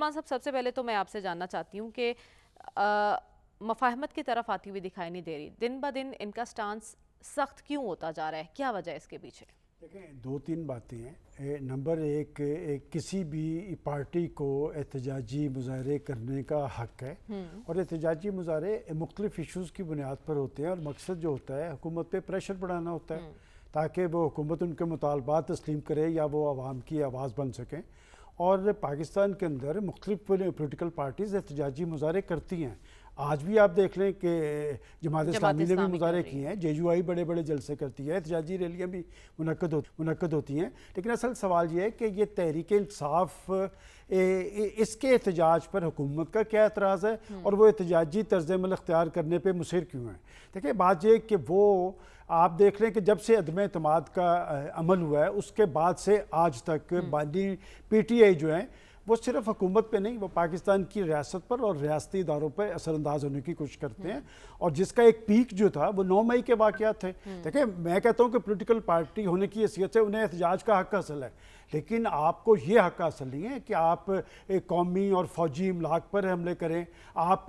सलमान साहब, सबसे पहले तो मैं आपसे जानना चाहती हूँ कि मफाहमत की तरफ आती हुई दिखाई नहीं दे रही, दिन ब दिन इनका स्टांस सख्त क्यों होता जा रहा है, क्या वजह है इसके पीछे? देखें, दो तीन बातें हैं। नंबर एक, किसी भी पार्टी को एहतजाजी मुजाहरे करने का हक है और एहतजाजी मुजाहरे मुख्तलिफ इशूज़ की बुनियाद पर होते हैं और मकसद जो होता है हुकूमत पे प्रेशर बढ़ाना होता है ताकि वो हुकूमत उनके मुतालबात तस्लीम करे या वो आवाम की आवाज़ बन सकें। और पाकिस्तान के अंदर मुख्तलिफ पोलिटिकल पार्टीज़ एहतजाजी मुजाहरे करती हैं। आज भी आप देख लें कि जमात इस्लामी ने भी मुजाहरे किए हैं, JUI बड़े बड़े जलसे करती है, एहतजाजी रैलियाँ भी मुनक्कद होती हैं। लेकिन असल सवाल ये है कि ये तहरीक इंसाफ इसके एहतजाज पर हुकूमत का क्या एतराज़ है और वो एहतजाजी तर्ज़ अमल इख्तियार करने पर मुसर क्यों है। देखिए, बात ये कि वो आप देख लें कि जब से अदम एतमाद का अमल हुआ है उसके बाद से आज तक बानी PTI जो है वो सिर्फ हुकूमत पे नहीं, वो पाकिस्तान की रियासत पर और रियासती इदारों पर असरअंदाज होने की कोशिश करते हैं। और जिसका एक पीक जो था वो 9 मई के वाक़यात थे। देखिए, मैं कहता हूँ कि पॉलिटिकल पार्टी होने की हैसियत से उन्हें एहतजाज का हक हासिल है, लेकिन आपको ये हक हासिल नहीं है कि आप कौमी और फौजी इमलाक पर हमले करें, आप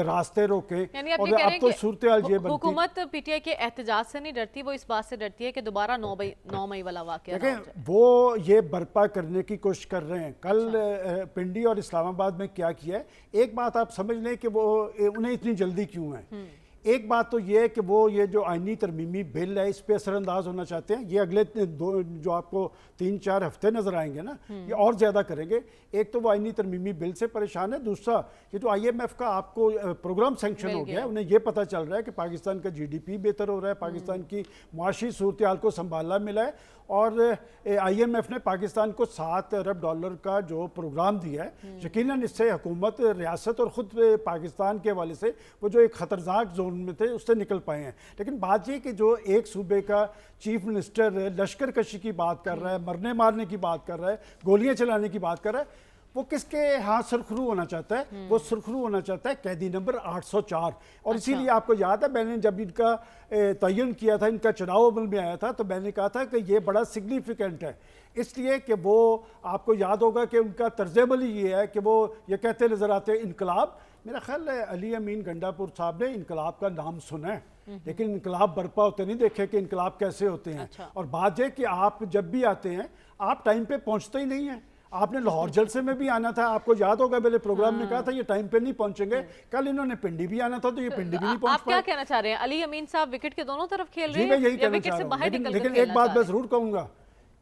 रास्ते रोकें। और अब तो सूरत हाल ये बनती, हुकूमत PTI के एहतजाज से नहीं डरती, वो इस बात से डरती है कि दोबारा 9 मई वाला वाक़या ना हो जाए। वो ये बर्पा करने की कोशिश कर रहे हैं। कल पिंडी और इस्लामाबाद में क्या किया है, एक बात आप समझ लें कि वो उन्हें इतनी जल्दी क्यों है। एक बात तो ये है कि वो ये जो आईनी तरमीमी बिल है इस पे असरअंदाज होना चाहते हैं। ये अगले जो आपको 3-4 हफ्ते नजर आएंगे ना, ये और ज़्यादा करेंगे। एक तो वो आईनी तरमीमी बिल से परेशान है, दूसरा ये जो IMF का आपको प्रोग्राम सेंक्शन हो गया है, उन्हें ये पता चल रहा है कि पाकिस्तान का GDP बेहतर हो रहा है, पाकिस्तान की मुआशी सूरत हाल को संभालना मिला है और IMF ने पाकिस्तान को $7 अरब का जो प्रोग्राम दिया है। यकीनन इससे हुकूमत, रियासत और ख़ुद पाकिस्तान के हवाले से वो जो एक ख़तरनाक जोन में थे उससे निकल पाए हैं। लेकिन बात ये कि जो एक सूबे का चीफ मिनिस्टर लश्कर कशी की बात कर रहा है, मरने मारने की बात कर रहा है, गोलियां चलाने की बात कर रहा है, वो किसके हाथ सुरखरू होना चाहता है? वो सुरखरू होना चाहता है कैदी नंबर 804। और इसीलिए आपको याद है, मैंने जब इनका तयन किया था, इनका चुनाव अमल में आया था, तो मैंने कहा था कि ये बड़ा सिग्निफिकेंट है, इसलिए कि वो आपको याद होगा कि उनका तर्ज अमल ही ये है कि वो ये कहते नजर आते हैं इनकलाब। मेरा ख्याल है अली अमीन गंडापुर साहब ने इनकलाब का नाम सुना है, लेकिन इनकलाब बर्पा होते नहीं देखे कि इनकलाब कैसे होते हैं। और बात है कि आप जब भी आते हैं आप टाइम पे पहुंचते ही नहीं हैं। आपने लाहौर जलसे में भी आना था, आपको याद होगा मेरे प्रोग्राम में कहा था ये टाइम पे नहीं पहुंचेंगे। कल इन्होंने पिंडी भी आना था तो ये पिंडी भी नहीं पहुंच पाए। आप क्या कहना चाह रहे हैं? अली अमीन साहब विकेट के दोनों तरफ खेल रहे हैं? मैं यही कहना चाह रहा हूं, लेकिन एक बात मैं जरूर कहूंगा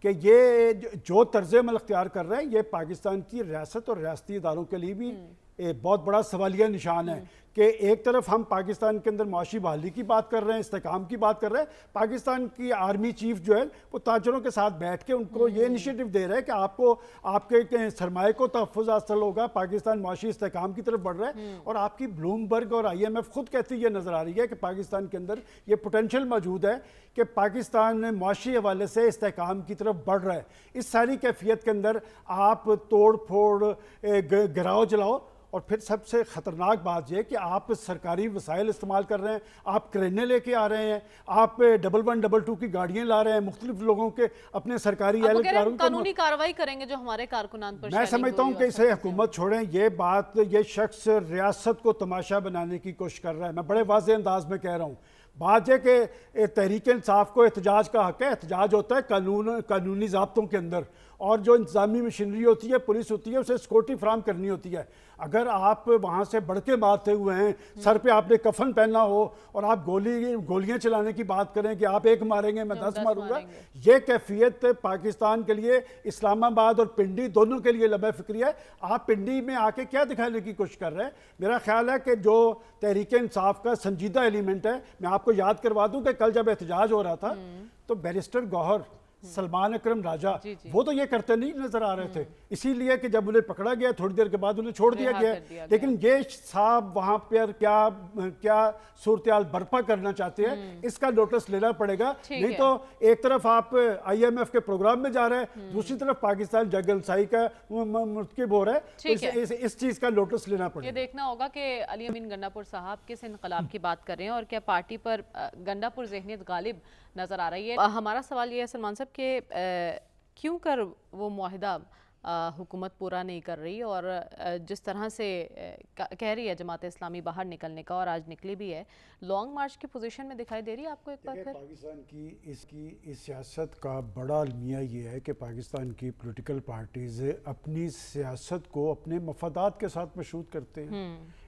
कि ये जो तर्ज अमल अख्तियार कर रहे हैं ये पाकिस्तान की रियासत और रियासती इदारों के लिए भी बहुत बड़ा सवालिया निशान है कि एक तरफ हम पाकिस्तान के अंदर मुआशी बहाली की बात कर रहे हैं, इस्तेकाम की बात कर रहे हैं, पाकिस्तान की आर्मी चीफ जो है वो ताजरों के साथ बैठ के उनको ये इनिशिएटिव दे रहा है कि आपको आपके सरमाए को तहफ़्फ़ुज़ हासिल होगा, पाकिस्तान मुआशी इस्तेकाम की तरफ बढ़ रहा है। और आपकी ब्लूमबर्ग और IMF खुद कहती ये नज़र आ रही है कि पाकिस्तान के अंदर ये पोटेंशियल मौजूद है कि पाकिस्तान मुआशी हवाले से इस्तेकाम की तरफ बढ़ रहा है। इस सारी कैफियत के अंदर आप तोड़ फोड़ गिराओ जलाओ, और फिर सबसे ख़तरनाक बात यह कि आप सरकारी वसाइल इस्तेमाल कर रहे हैं, आप क्रेनें लेके आ रहे हैं, आप 1122 की गाड़ियाँ ला रहे हैं, मुख्तलिफ लोगों के अपने सरकारी एहलकारों कानूनी कार्रवाई करेंगे जो हमारे कारकुनान पर। मैं समझता हूँ कि इसे हुकूमत छोड़ें। ये शख्स रियासत को तमाशा बनाने की कोशिश कर रहा है। मैं बड़े वाज़ेह अंदाज में कह रहा हूँ। बात है कि तहरीक इंसाफ को एहतजाज का हक है। एहतजाज होता है कानूनी ज़ाब्तों के अंदर, और जो इंतजामी मशीनरी होती है, पुलिस होती है, उसे सिक्योरिटी फराहम करनी होती है। अगर आप वहाँ से बढ़ के मारते हुए हैं, सर पे आपने कफन पहना हो और आप गोलियाँ चलाने की बात करें कि आप एक मारेंगे मैं 10 मारूंगा, ये कैफियत पाकिस्तान के लिए, इस्लामाबाद और पिंडी दोनों के लिए लबे फिक्री है। आप पिंडी में आके क्या दिखाने की कोशिश कर रहे हैं? मेरा ख्याल है कि जो तहरीक इंसाफ का संजीदा एलिमेंट है, मैं आपको याद करवा दूं कि कल जब एहतजाज हो रहा था तो बैरिस्टर गौहर, सलमान अकरम राजा, वो तो ये करते नहीं नजर आ रहे थे, इसीलिए कि जब उन्हें पकड़ा गया थोड़ी देर के बाद उन्हें छोड़ दिया गया। लेकिन ये साहब वहां पर क्या सूरत-ए-हाल बर्पा करना चाहते हैं, इसका नोटिस लेना पड़ेगा। नहीं तो एक तरफ आप IMF के प्रोग्राम में जा रहे हैं, दूसरी तरफ पाकिस्तान जगलसाई का मुर्तकिब हो रहा है, तो इस चीज का नोटिस लेना पड़ेगा। ये देखना होगा कि अली अमीन गंडापुर साहब किस इनकलाब की बात कर रहे हैं और क्या पार्टी पर गंडापुर ज़हनियत गालिब नजर आ रही है। हमारा सवाल ये है सलमान साहब कि क्यों कर वो मुआहिदा हुकूमत पूरा नहीं कर रही और जिस तरह से कह रही है जमात इस्लामी बाहर निकलने का और आज निकली भी है, लॉन्ग मार्च की पोजीशन में दिखाई दे रही है आपको एक बार फिर? पाकिस्तान की इस सियासत का बड़ा अलमिया ये है कि पाकिस्तान की पॉलिटिकल पार्टीज़ अपनी सियासत को अपने मफादात के साथ मशहूर करते हैं,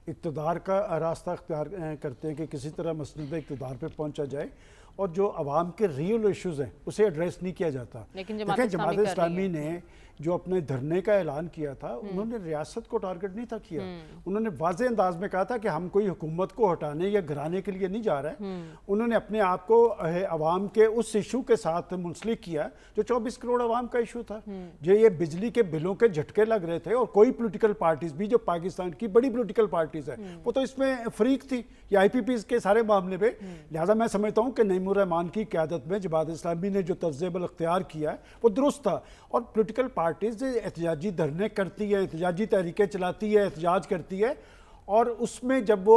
इक़्तिदार का रास्ता अख्तियार करते हैं कि किसी तरह मसनद इक़्तिदार पे पहुंचा जाए और जो अवाम के रियल इश्यूज़ हैं उसे एड्रेस नहीं किया जाता। लेकिन जमात इस्लामी ने जो अपने धरने का ऐलान किया था, उन्होंने रियासत को टारगेट नहीं था किया। उन्होंने वाज़े अंदाज में कहा था कि हम कोई हुकूमत को हटाने या गिराने के लिए नहीं जा रहे हैं। उन्होंने अपने आप को अवाम के उस इशू के साथ मुंसलिक किया जो 24 करोड़ अवाम का इशू था, जो ये बिजली के बिलों के झटके लग रहे थे। और कोई पोलिटिकल पार्टीज़ भी जो पाकिस्तान की बड़ी पोलिटिकल पार्टीज़ है वो तो इसमें फरीक थी, ये IPPs के सारे मामले में। लिहाजा मैं समझता हूँ कि नईमुर रहमान की क़यादत में जमात इस्लामी ने जो तर्ज़ अमल अख्तियार किया है वो दुरुस्त था। और पोलिटिकल पार्टीज़ एहतजाजी धरने करती है, एहतजाजी तहरीकें चलाती है, एहतजाज करती है, और उसमें जब वो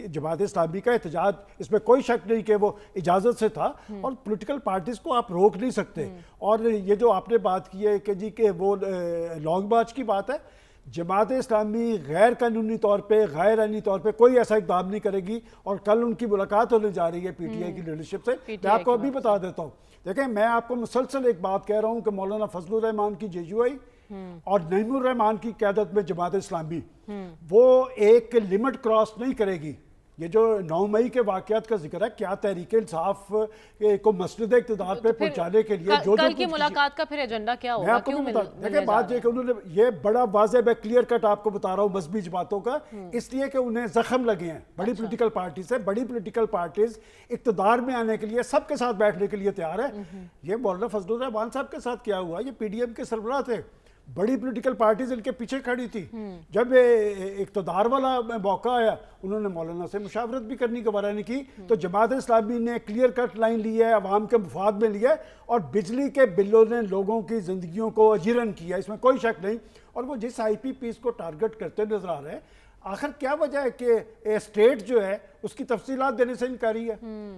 जमात इस्लामी का एहतजाज, इसमें कोई शक नहीं कि वो इजाज़त से था और पॉलिटिकल पार्टीज़ को आप रोक नहीं सकते। और ये जो आपने बात की है कि जी के वो लॉन्ग मार्च की बात है, जमात इस्लामी गैर कानूनी तौर पे, गैर आईनी तौर पे कोई ऐसा इक़दाम नहीं करेगी। और कल उनकी मुलाकात होने जा रही है PTI की लीडरशिप से। मैं आपको अभी बता देता हूँ, देखें मैं आपको मुसलसल एक बात कह रहा हूँ कि मौलाना फजलुर रहमान की JUI और नईमुर रहमान की क़यादत में जमात इस्लामी वो एक लिमिट क्रॉस नहीं करेगी। ये जो 9 मई के वाक़यात का जिक्र है, क्या तहरीक इंसाफ को मसनद इक़्तिदार पे पहुंचाने के लिए जो कल की मुलाकात का फिर एजेंडा क्या होगा? क्यों देखिए बात ये कि उन्होंने ये बड़ा वाज़ेह है, क्लियर कट आपको बता रहा हूँ मजहबी जमातों का, इसलिए कि उन्हें जख्म लगे हैं बड़ी पोलिटिकल पार्टी से। बड़ी पोलिटिकल पार्टीज इक़्तिदार में आने के लिए सबके साथ बैठने के लिए तैयार है। ये मौलाना फजलुर रहमान साहब के साथ क्या हुआ, ये PDM के सरबराह थे, बड़ी पॉलिटिकल पार्टीज इनके पीछे खड़ी थी। जब इक़्तिदार वाला मौका आया उन्होंने मौलाना से मुशावरत भी करनी गवारा नहीं की। तो जमात इस्लामी ने क्लियर कट लाइन ली है, अवाम के मुफाद में लिया और बिजली के बिलों ने लोगों की ज़िंदगियों को अजीरन किया, इसमें कोई शक नहीं। और वो जिस IPPs को टारगेट करते नजर आ रहे हैं, आखिर क्या वजह है कि स्टेट जो है उसकी तफसीलात देने से इनकारी है।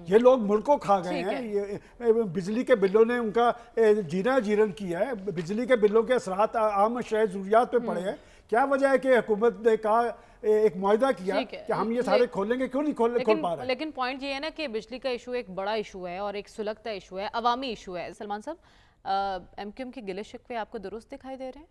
ये लोग मुल्क को खा गए हैं, ये बिजली के बिलों ने उनका जीना जीरन किया है, बिजली के बिलों के असरात आम अशयाए ज़रूरियात पे पड़े हैं। क्या वजह है कि हुकूमत ने कहा, एक मुआहदा किया कि हम ये सारे खोलेंगे, क्यों नहीं खोल पा रहे? लेकिन पॉइंट ये है ना कि बिजली का इशू एक बड़ा इशू है और एक सुलगता इशू है, अवामी इशू है। सलमान साहब, MQM के गिले शिकवे आपको दुरुस्त दिखाई दे रहे हैं?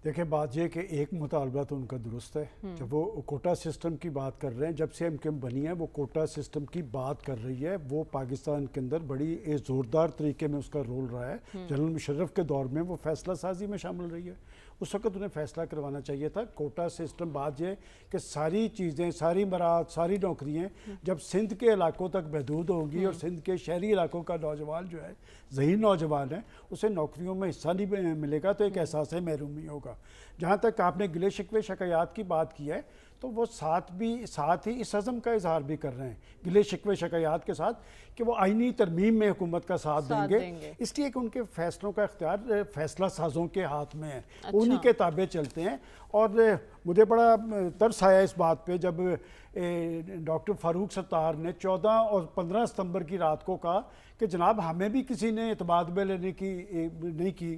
देखिए बात ये कि एक मुतालबा तो उनका दुरुस्त है, जब वो कोटा सिस्टम की बात कर रहे हैं, जब से MQM बनी है वो कोटा सिस्टम की बात कर रही है। वो पाकिस्तान के अंदर बड़ी ज़ोरदार तरीके में उसका रोल रहा है। जनरल मुशर्रफ के दौर में वो फैसला साजी में शामिल रही है, उस वक्त उन्हें फैसला करवाना चाहिए था। कोटा सिस्टम बात ये कि सारी चीज़ें, सारी मराहत, सारी नौकरियाँ जब सिंध के इलाकों तक महदूद होंगी और सिंध के शहरी इलाकों का नौजवान जो है, ज़हीन नौजवान है, उसे नौकरियों में हिस्सा नहीं मिलेगा तो एक एहसास महरूमी होगा। जहाँ तक आपने गिले शिकवे शिकायत की बात की है, तो वो साथ ही इस अज़म का इजहार भी कर रहे हैं गिले शिकवे शिकायत के साथ कि वो आईनी तरमीम में हुकूमत का साथ देंगे, इसलिए कि उनके फैसलों का इख्तियार फैसला साजों के हाथ में है। अच्छा। उन्हीं के ताबे चलते हैं। और मुझे बड़ा तरस आया इस बात पे जब डॉक्टर फारूक सत्तार ने 14 और 15 सितंबर की रात को कहा कि जनाब हमें भी किसी ने एतमाद में लेने की नहीं की।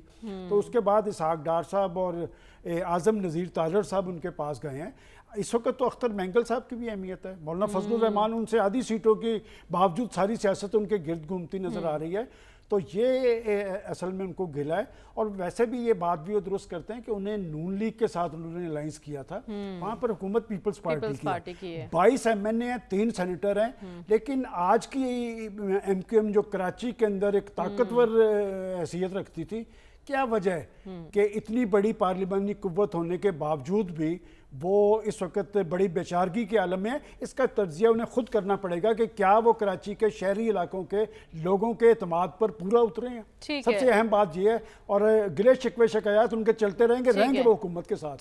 तो उसके बाद इसहाक डार साहब और आज़म नज़ीर ताजर साहब उनके पास गए हैं। इस वक्त तो अख्तर मैंगल साहब की भी अहमियत है। मौलाना फजलुर रहमान उनसे आधी सीटों के बावजूद सारी सियासत उनके गिर्द घूमती नज़र आ रही है। तो ये असल में उनको गिला है। और वैसे भी ये बात भी वो दुरुस्त करते हैं कि उन्हें नून लीग के साथ उन्होंने अलायंस किया था, वहाँ पर हुकूमत पीपल्स पार्टी की है। 22 MNA हैं, 3 सेनेटर हैं। लेकिन आज की MQM जो कराची के अंदर एक ताकतवर हैसियत रखती थी, क्या वजह है कि इतनी बड़ी पार्लिमानी कुव्वत होने के बावजूद भी वो इस वक्त बड़ी बेचारगी के आलम में है। इसका तज्जिया उन्हें खुद करना पड़ेगा कि क्या वो कराची के शहरी इलाकों के लोगों के एतमाद पर पूरा उतरे हैं। सबसे अहम बात ये है। और गिले शिकवे शिकायत उनके चलते रहेंगे वो हुकूमत के साथ।